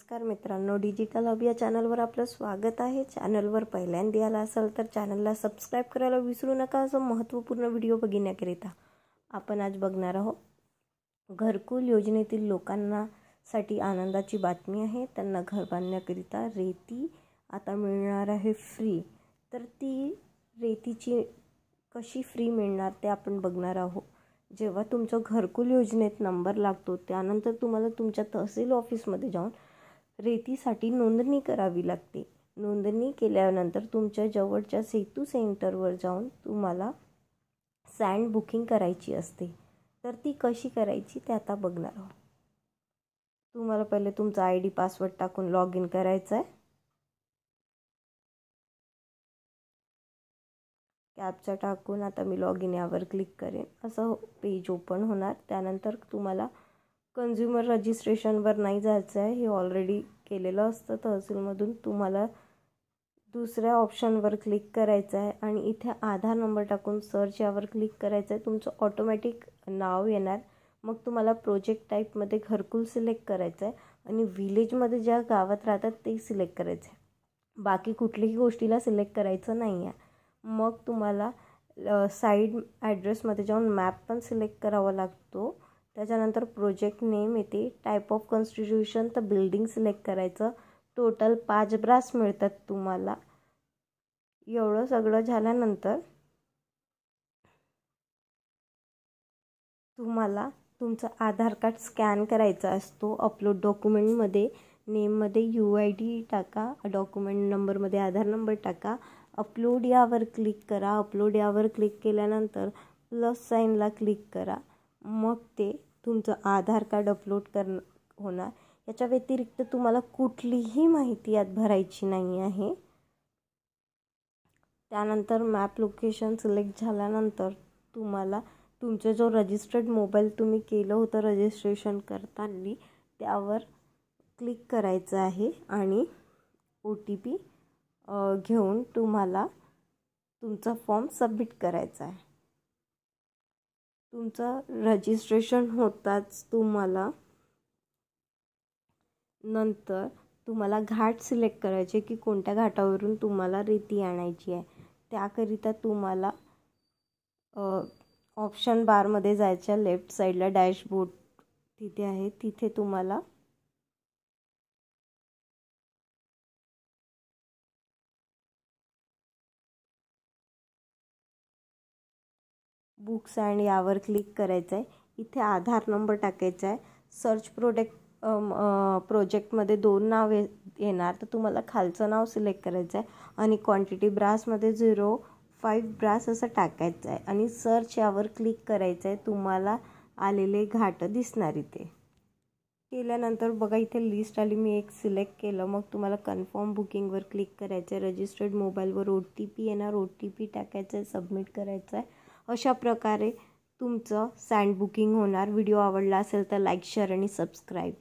नमस्कार मित्रांनो, digital hub या चॅनलवर आपलं स्वागत आहे। चॅनलवर पहिल्यांदा आला असाल तर चॅनलला सबस्क्राइब करायला विसरू नका। असं महत्त्वपूर्ण व्हिडिओ बघण्याकरिता आपण आज बघणार आहोत। घरकुल योजनेतील लोकांना साठी आनंदाची बातमी आहे। त्यांना घर बांधण्याकरिता रेती आता मिळणार आहे फ्री। तर ती रेतीची कशी फ्री मिळणार ते आपण बघणार आहोत। जेव्हा तुमचं घरकुल योजनेत नंबर लागतो त्यानंतर तुम्हाला तुमच्या तहसील ऑफिसमध्ये जाऊन रेतीसाठी नोंदणी करावी लागते। नोंदणी केल्यानंतर तुमच्या जवळच्या सेतू सेंटरवर जाऊन तुम्हाला सँड बुकिंग करायची असते। तर ती कशी करायची ते आता बघणार आहोत। तुम्हाला पहिले तुमचा आयडी पासवर्ड टाकून लॉग इन करायचं आहे। कॅप्चा टाकून आता मी लॉग इन यावर क्लिक करेन। असं पेज ओपन होणार। त्यानंतर तुम्हाला कंझ्युमर रजिस्ट्रेशनवर नाही जायचं आहे, हे ऑलरेडी केलेलं असतं तहसीलमधून। तुम्हाला दुसऱ्या ऑप्शनवर क्लिक करायचं आहे आणि इथे आधार नंबर टाकून सर्च यावर क्लिक करायचं आहे। तुमचं ऑटोमॅटिक नाव येणार। मग तुम्हाला प्रोजेक्ट टाईपमध्ये घरकुल सिलेक्ट करायचं आहे आणि विलेजमध्ये ज्या गावात राहतात ते सिलेक्ट करायचं आहे। बाकी कुठलीही गोष्टीला सिलेक्ट करायचं नाही आहे। मग तुम्हाला साईड ॲड्रेसमध्ये जाऊन मॅप पण सिलेक्ट करावा लागतो। त्याच्यानंतर प्रोजेक्ट नेम येते, टाईप ऑफ कन्स्टिट्यूशन तर बिल्डिंग सिलेक्ट करायचं। टोटल 5 ब्रास मिळतात तुम्हाला। एवढं सगळं झाल्यानंतर तुम्हाला तुमचं आधार कार्ड स्कॅन करायचा असतो। अपलोड डॉक्युमेंटमध्ये नेममध्ये UID टाका, डॉक्युमेंट नंबरमध्ये आधार नंबर टाका, अपलोड यावर क्लिक करा। अपलोड यावर क्लिक केल्यानंतर प्लस साईनला क्लिक करा। मग ते तुमचं आधार कार्ड अपलोड होणार। याच्या व्यतिरिक्त तुम्हाला कुठलीही माहिती यात भरायची नाही आहे। त्यानंतर मॅप लोकेशन सिलेक्ट झाल्यानंतर तुम्हाला तुमचा जो रजिस्टर्ड मोबाईल तुम्ही केलं होतं रजिस्ट्रेशन करताना त्यावर क्लिक करायचं आहे आणि OTP घेऊन तुम्हाला तुमचा फॉर्म सबमिट करायचा आहे। तुमचं रजिस्ट्रेशन होताच तुम्हाला घाट सिलेक्ट करायचे की कोणत्या घाटावरून तुम्हाला रेती आणायची आहे। त्याकरिता तुम्हाला ऑप्शन बारमध्ये जायचं, लेफ्ट साईडला डॅशबोर्ड तिथे आहे, तिथे तुम्हाला बुक्स अँड यावर क्लिक करायचं आहे। इथे आधार नंबर टाकायचा आहे। सर्च प्रोजेक्टमध्ये 2 नाव येणार, तर तुम्हाला खालचं नाव सिलेक्ट करायचं आहे आणि क्वांटिटी ब्रासमध्ये 05 ब्रास असं टाकायचं आहे आणि सर्च यावर क्लिक करायचं आहे। तुम्हाला आलेले घाट दिसणार इथे। केल्यानंतर बघा इथे लिस्ट आली, मी एक सिलेक्ट केलं। मग तुम्हाला कन्फर्म बुकिंगवर क्लिक करायचं आहे। रजिस्टर्ड मोबाईलवर OTP येणार, OTP टाकायचं आहे, सबमिट करायचं आहे। अशा प्रकारे तुमचं सँड बुकिंग होणार। व्हिडिओ आवडला असेल तर लाईक, शेअर आणि सबस्क्राईब।